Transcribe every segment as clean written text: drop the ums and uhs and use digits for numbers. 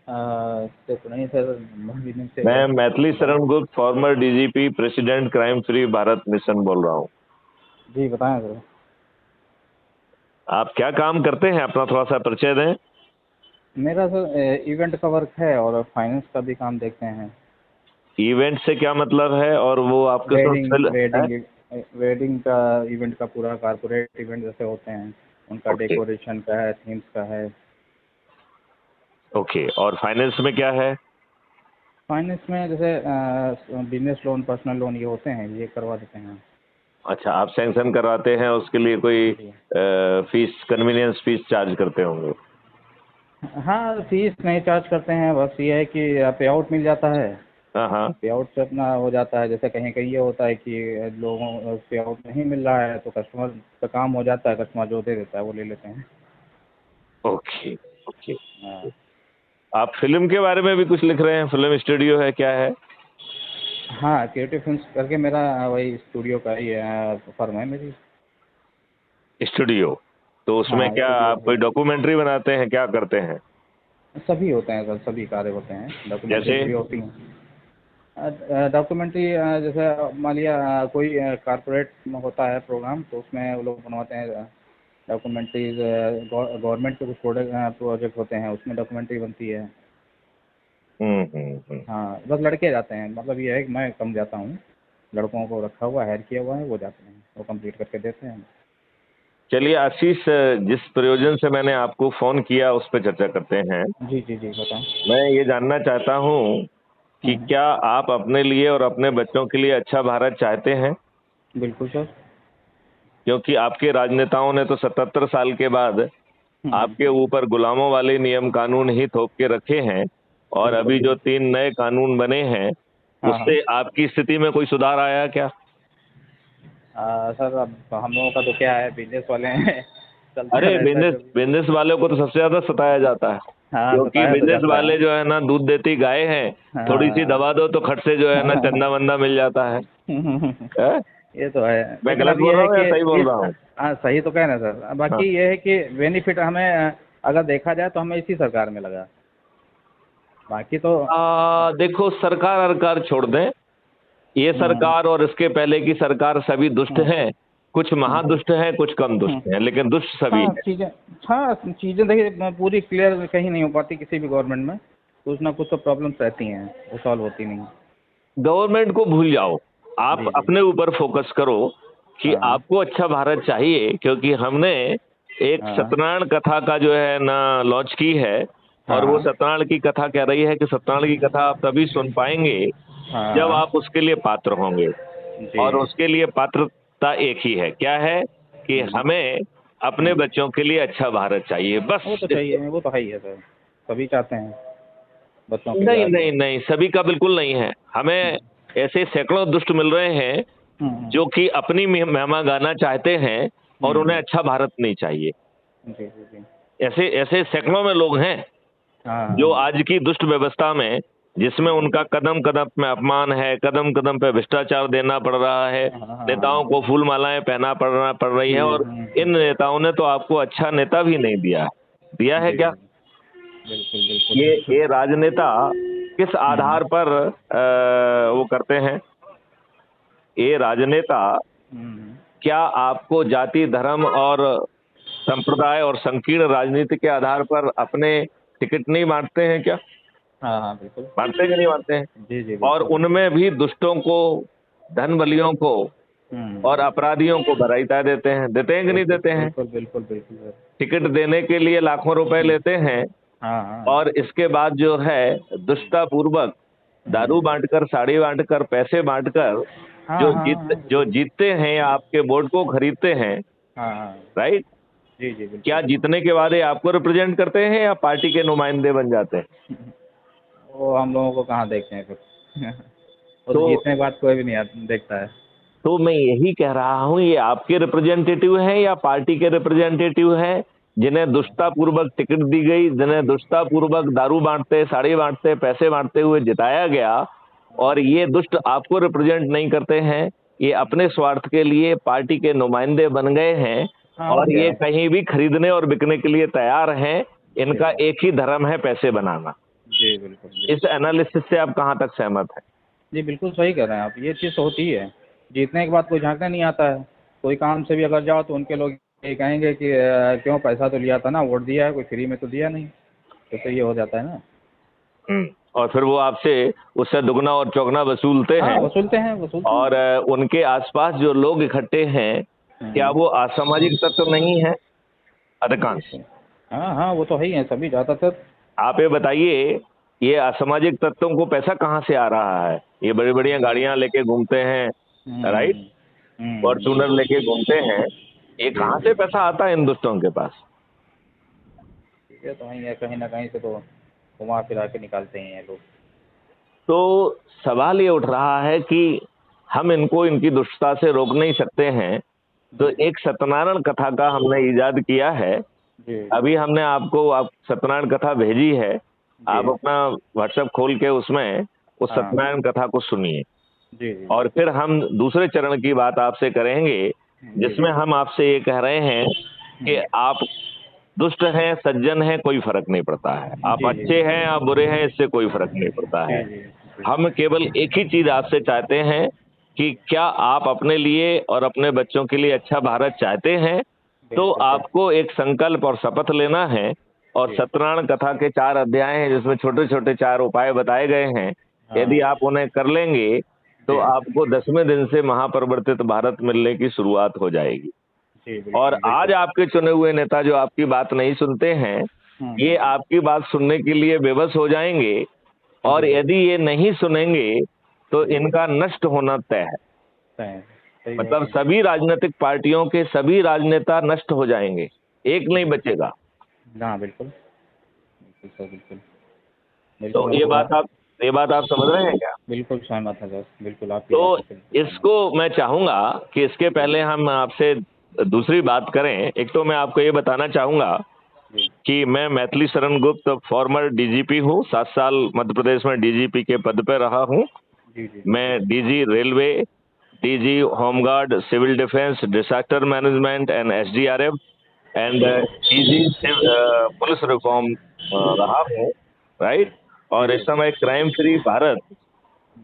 इससे तो नहीं सर, दिन से मैं मैथिली बताएं। Sharan Gupt, farmer DGP, president crime free Bharat mission बोल रहा हूँ। जी बताएं सर। आप क्या काम करते हैं, अपना थोड़ा सा परिचय दें। मेरा सर इवेंट का वर्क है और फाइनेंस का भी काम देखते हैं। इवेंट से क्या मतलब है, और वो आपके साथ वेडिंग वेडिंग वेडिंग का इवेंट का पूरा कारपोरेट इवेंट जैसे होते हैं, उनका ओके। डेकोरेशन का है, थीम्स का है। ओके, और फाइनेंस में क्या है। फाइनेंस में जैसे बिजनेस लोन, पर्सनल लोन ये होते हैं, ये करवा देते हैं। अच्छा, आप सैंक्शन करवाते हैं, उसके लिए कोई जी। फीस, कन्वीनियंस फीस चार्ज करते होंगे। हाँ, फीस नहीं चार्ज करते हैं, बस ये है कि पे आउट मिल जाता है। हाँ हाँ। पे आउट से अपना हो जाता है। जैसे कहीं कहीं ये होता है कि लोगों पे आउट नहीं मिल रहा है तो कस्टमर का काम हो जाता है, कस्टमर जो दे देता है वो ले लेते हैं। ओके। ओके। हाँ। आप फिल्म के बारे में भी कुछ लिख रहे हैं, फिल्म स्टूडियो है, क्या है। हाँ, क्रिएटिव फिल्म्स करके मेरा वही स्टूडियो का ही फर्म है मेरी। स्टूडियो, तो उसमें हाँ, क्या स्टूडियो आप है। कोई डॉक्यूमेंट्री बनाते हैं, क्या करते हैं। सभी होते हैं सर, सभी कार्य होते हैं, जैसे। डॉक्यूमेंट्रीज भी होती हैं। डॉक्यूमेंट्री जैसे मान लिया कोई कारपोरेट में होता है प्रोग्राम, तो उसमें वो लोग बनवाते हैं डॉक्यूमेंट्रीज। गवर्नमेंट के कुछ प्रोजेक्ट होते हैं, उसमें डॉक्यूमेंट्री बनती है। हम्म। हाँ, बस लड़के जाते हैं, मतलब ये है कि मैं कम जाता हूँ। लड़कों को रखा हुआ है, हायर किया हुआ है, वो जाते हैं, वो कंप्लीट करके देते हैं। चलिए आशीष, जिस प्रयोजन से मैंने आपको फोन किया उस पर चर्चा करते हैं। जी जी जी, बताएं। मैं ये जानना चाहता हूँ कि हम्म। क्या आप अपने लिए और अपने बच्चों के लिए अच्छा भारत चाहते हैं। बिल्कुल सर। क्योंकि आपके राजनेताओं ने तो 77 साल के बाद हम्म। आपके ऊपर गुलामों वाले नियम कानून ही थोप के रखे हैं, और बिल्कुल अभी जो बिल्कुल। 3 नए कानून बने हैं, हाँ हाँ। उससे आपकी स्थिति में कोई सुधार आया क्या। सर अब हम लोगों का तो क्या है, बिजनेस वाले हैं। चलता अरे, रहता है बिजनेस जो भी। बिजनेस वालों को तो सबसे ज्यादा सताया जाता है। हाँ, क्योंकि सताया तो बिजनेस जाता है। वाले जो है ना, दूध देती गाय हैं। थोड़ी सी हाँ। दबा दो तो खट से जो है ना, चंदा वंदा मिल जाता है। हैं? ये तो है, मैं लेकिन गलत अब बोल ये रहा है हूँ या कि सही बोल इस रहा हूँ। हाँ, सही तो कह रहे हैं सर। हाँ। बाकी ये है कि बेनिफिट हमें अगर देखा जाए तो हमें इसी सरकार में लगा। बाकी तो देखो, सरकार अरकार छोड़ दें। ये हम्म सरकार और इसके पहले की सरकार सभी दुष्ट हम्म हैं। कुछ हम्म महादुष्ट हैं, कुछ कम हम्म। दुष्ट हैं, लेकिन दुष्ट सभी हाँ हैं। चीज़ें हाँ, चीज़ें देखिए पूरी क्लियर कहीं नहीं हो पाती किसी भी गवर्नमेंट में। कुछ ना कुछ तो प्रॉब्लम्स रहती हैं, वो सॉल्व होती नहीं। गवर्नमेंट को भूल जाओ, आप जी जी। अपने ऊपर फोकस करो कि हाँ हाँ आपको अच्छा भारत चाहिए। क्योंकि हमने एक हाँ सत्यनारायण कथा का जो है ना लॉन्च की है, और वो हाँ सत्यनारायण की कथा कह रही है कि सत्यनारायण की कथा आप तभी सुन पाएंगे जब हाँ। आप उसके लिए पात्र होंगे। जी। और उसके लिए पात्रता एक ही है, क्या है कि हम्म हमें अपने हम्म। बच्चों के लिए अच्छा भारत चाहिए, वो बस तो चाहिए, वो तो है ही है सर। सभी चाहते हैं बच्चों के लिए नहीं आगे। नहीं नहीं, सभी का बिल्कुल नहीं है। हमें ऐसे सैकड़ों दुष्ट मिल रहे हैं हम्म जो कि अपनी महिमा गाना चाहते हैं, और उन्हें हम्म। अच्छा भारत नहीं चाहिए। जी जी जी। ऐसे ऐसे सैकड़ों में लोग हैं हाँ जो हाँ। आज की दुष्ट व्यवस्था में, जिसमें उनका कदम कदम में अपमान है, कदम कदम पे भ्रष्टाचार देना पड़ रहा है, हाँ हाँ नेताओं हाँ। को फूल मालाएं पहना पड़ रही है, और इन हम्म। नेताओं ने तो आपको अच्छा नेता भी नहीं दिया। दिया है जी क्या। जी। बिल्कुल बिल्कुल ये बिल्कुल। राजनेता किस हम्म आधार पर वो करते हैं। ये राजनेता हम्म। क्या आपको जाति, धर्म और संप्रदाय और संकीर्ण राजनीति के आधार पर अपने टिकट नहीं बांटते हैं क्या। हाँ हाँ बिल्कुल। बांटते हैं कि नहीं बांटते हैं। जी जी, और बिल्कुल बिल्कुल। उनमें भी दुष्टों को, धन बलियों को और हम्म। अपराधियों को बधाई देते हैं कि नहीं बिल्कुल देते हैं। बिल्कुल बिल्कुल बिल्कुल सर। टिकट देने के लिए लाखों रुपए हम्म। लेते हैं, हाँ हाँ। और इसके बाद जो है दुष्टता पूर्वक दारू हम्म। बांटकर, साड़ी बांटकर, पैसे बांटकर हाँ हाँ हाँ जो बिल्कुल। जीतते हैं, आपके वोट को खरीदते हैं। हाँ हाँ। राइट। जी जी क्या बिल्कुल। जीतने के बाद ये आपको रिप्रेजेंट करते हैं या पार्टी के नुमाइंदे बन जाते हैं। वो हम लोगों को कहाँ देखते हैं फिर। वो तो तो जीतने के बाद कोई भी नहीं देखता है। तो मैं यही कह रहा हूं, ये आपके रिप्रेजेंटेटिव हैं या पार्टी के रिप्रेजेंटेटिव हैं, जिन्हें दुष्टता पूर्वक टिकट दी गई, जिन्हें दुष्टता पूर्वक दारू बांटते, साड़ी बांटते, पैसे बांटते हुए जिताया गया, और ये दुष्ट आपको रिप्रेजेंट नहीं करते हैं। ये अपने स्वार्थ के लिए पार्टी के नुमाइंदे बन गए हैं, हाँ, और और क्या ये है। कहीं भी खरीदने और बिकने के लिए तैयार हैं। जी इनका एक ही धर्म है, पैसे बनाना। जी बिल्कुल बिल्कुल। इस एनालिसिस से आप कहाँ तक सहमत हैं? जी बिल्कुल सही कह रहे हैं आप, ये चीज़ तो होती है। जीतने के बाद कोई झांकने नहीं आता है। कोई काम से भी अगर जाओ तो उनके लोग ये कहेंगे कि क्यों पैसा तो लिया था ना, वोट दिया है, कोई फ्री में तो दिया नहीं। तो ये हो जाता है ना। और फिर वो आपसे उससे दुगना और चौगना वसूलते हाँ हैं। वसूलते हैं वसूलते और हैं। उनके आसपास जो लोग इकट्ठे हैं, क्या वो असामाजिक तत्व नहीं है अधिकांश? बिल्कुल। हाँ हाँ, वो तो है ही है सभी ज़्यादातर। आप ये बताइए, ये असामाजिक तत्वों को पैसा कहाँ से आ रहा है? ये बड़ी बड़ी गाड़ियां लेके घूमते हैं, राइट, हम्म फॉर्चूनर लेके घूमते हैं, ये जी कहाँ जी। से पैसा आता है इन दुष्टों के पास? ये तो है, कहीं ना कहीं से तो घुमा फिरा के निकालते हैं ये लोग। तो सवाल ये उठ रहा है कि हम इनको इनकी दुष्टता से रोक नहीं सकते हैं, तो एक सत्यनारायण कथा का हमने इजाद किया है। जी अभी हमने आपको आप सत्यनारायण कथा भेजी है, जी। आप अपना व्हाट्सएप खोल के उसमें उस हाँ सत्यनारायण कथा को सुनिए। जी जी और फिर हम दूसरे चरण की बात आपसे करेंगे, जी जिसमें हम आपसे ये कह रहे हैं कि आप दुष्ट हैं सज्जन हैं कोई फर्क नहीं पड़ता है, आप जी जी अच्छे हैं आप बुरे हैं इससे कोई फर्क नहीं पड़ता जी है। जी जी। हम केवल एक ही चीज आपसे चाहते हैं कि क्या आप अपने लिए और अपने बच्चों के लिए अच्छा भारत चाहते हैं, तो बिल्कुल सही। आपको एक संकल्प और शपथ लेना है। और जी सत्यनारायण कथा के 4 अध्याय हैं जिसमें छोटे छोटे 4 उपाय बताए गए हैं। यदि हाँ आप उन्हें कर लेंगे तो जी आपको 10वें दिन से महापरिवर्तित भारत मिलने की शुरुआत हो जाएगी। जी और बिल्कुल आज बिल्कुल। आपके चुने हुए नेता जो आपकी बात नहीं सुनते हैं, ये हम्म। आपकी बात सुनने के लिए बेबस हो जाएंगे। और जी यदि ये नहीं सुनेंगे तो जी। इनका नष्ट होना तय है। सही सही बात मतलब है। सभी राजनीतिक पार्टियों के सभी राजनेता नष्ट हो जाएंगे, एक नहीं बचेगा। हाँ बिल्कुल बिल्कुल सर बिल्कुल। तो बिल्कुल आपकी बात। ये बात आप समझ रहे हैं क्या? बिल्कुल सहमत है सर, बिल्कुल आपकी तो बात से बिल्कुल सहमत। इसको मैं चाहूंगा कि इसके जी पहले हम आपसे दूसरी बात करें। एक तो मैं आपको ये बताना चाहूंगा जी कि मैं मैथिली शरण गुप्त फॉर्मर डीजीपी हूँ, 7 साल मध्य प्रदेश में डीजीपी के पद पर रहा हूँ। जी जी मैं DG railway, DG home guard, civil defence, disaster management and SDRF and DG police reform रहा हूँ, राइट। जी और इस जी समय क्राइम फ्री भारत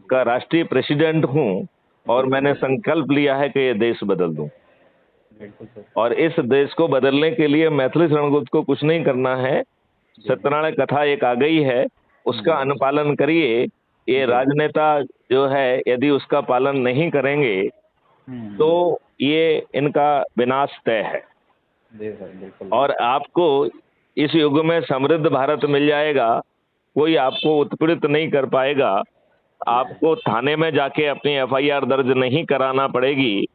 का राष्ट्रीय प्रेसिडेंट हूँ। और जी मैंने संकल्प लिया है कि ये देश बदल दूं। बिल्कुल सर। और इस देश को बदलने के लिए मैथिली शरण गुप्त को कुछ नहीं करना है। जी सत्यनारायण कथा एक आ गई है, उसका अनुपालन करिए। ये जी राजनेता जो है यदि उसका पालन नहीं करेंगे तो हम्म। ये इनका विनाश तय है। जी सर बिल्कुल। और आपको इस युग में समृद्ध भारत मिल जाएगा, कोई आपको उत्पीड़ित नहीं कर पाएगा। जी आपको थाने में जाके अपनी एफआईआर दर्ज नहीं कराना पड़ेगी।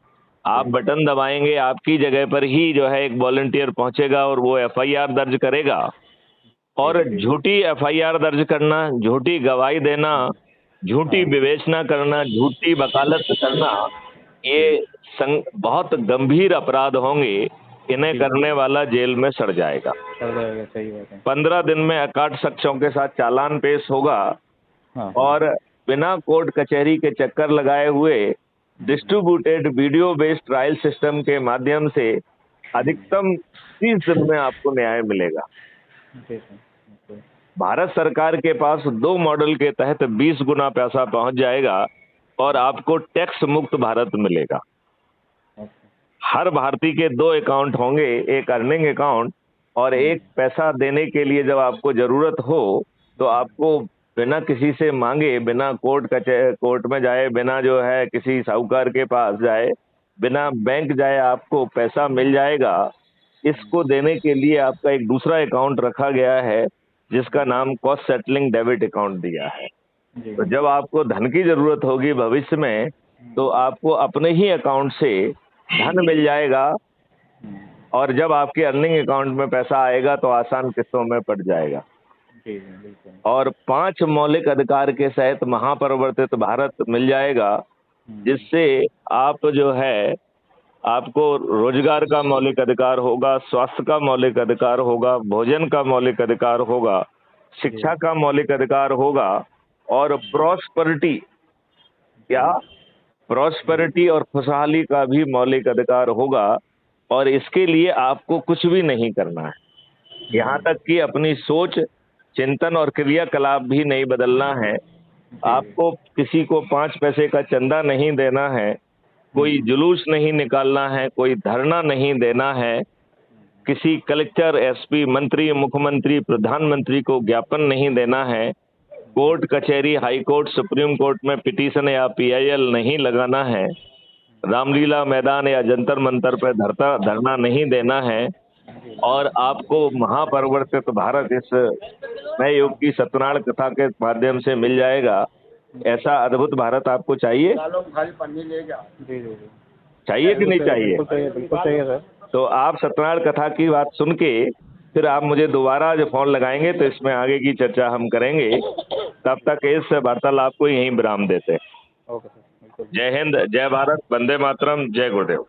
आप जी बटन दबाएंगे, आपकी जगह पर ही जो है एक वॉलंटियर पहुंचेगा और वो एफआईआर दर्ज करेगा। जी और जी झूठी एफआईआर दर्ज करना, झूठी गवाही देना, झूठी हाँ विवेचना करना, झूठी वकालत करना, जी ये बहुत गंभीर अपराध होंगे। इन्हें जी करने वाला जेल में सड़ जाएगा। कर जाएगा, सही बात है। 15 दिन में अकाट शख्सों के साथ चालान पेश होगा। हाँ और बिना कोर्ट कचहरी के चक्कर लगाए हुए distributed video based trial system के माध्यम से अधिकतम 30 दिन में आपको न्याय मिलेगा। जी सर बिल्कुल। भारत सरकार के पास 2 मॉडल के तहत 20 गुना पैसा पहुंच जाएगा और आपको टैक्स मुक्त भारत मिलेगा। ओके। हर भारतीय के 2 अकाउंट होंगे, एक अर्निंग अकाउंट और एक पैसा देने के लिए जब आपको जरूरत हो तो आपको बिना किसी से मांगे, बिना कोर्ट में जाए, बिना जो है किसी साहूकार के पास जाए, बिना बैंक जाए आपको पैसा मिल जाएगा। इसको देने के लिए आपका एक दूसरा अकाउंट रखा गया है जिसका नाम कॉस्ट सेटलिंग डेबिट अकाउंट दिया है। जी तो जब आपको धन की जरूरत होगी भविष्य में तो आपको अपने ही अकाउंट से धन मिल जाएगा। और जब आपके अर्निंग अकाउंट में पैसा आएगा तो आसान किस्तों में पड़ जाएगा। जी जी बिल्कुल। और 5 मौलिक अधिकार के सहित महापरिवर्तित भारत मिल जाएगा, जिससे आप जो है आपको रोजगार का मौलिक अधिकार होगा, स्वास्थ्य का मौलिक अधिकार होगा, भोजन का मौलिक अधिकार होगा, जी शिक्षा का मौलिक अधिकार होगा और प्रॉस्पेरिटी, क्या प्रॉस्पेरिटी और खुशहाली का भी मौलिक अधिकार होगा। और इसके लिए आपको कुछ भी नहीं करना है, यहाँ तक कि अपनी सोच चिंतन और क्रियाकलाप भी नहीं बदलना है। आपको किसी को 5 पैसे का चंदा नहीं देना है, कोई जुलूस नहीं निकालना है, कोई धरना नहीं देना है, किसी कलेक्टर, एसपी, मंत्री, मुख्यमंत्री, प्रधानमंत्री को ज्ञापन नहीं देना है, कोर्ट कचहरी, हाई कोर्ट, सुप्रीम कोर्ट में पिटीशन या पीआईएल नहीं लगाना है, रामलीला मैदान या जंतर मंतर पर धरना नहीं देना है, और आपको महापरिवर्तित भारत इस नए युग की सत्यनारायण कथा के माध्यम से मिल जाएगा। ऐसा अद्भुत भारत आपको चाहिए? जी जी जी चाहिए कि नहीं चाहिए? बिल्कुल चाहिए सर। तो आप सत्यनारायण कथा की बात सुन के फिर आप मुझे दोबारा जो फोन लगाएंगे तो इसमें आगे की चर्चा हम करेंगे। तब तक इस वार्तालाप को यहीं विराम देते हैं। ओके सर, बिल्कुल। जय हिंद, जय भारत, वंदे मातरम, जय गुरुदेव।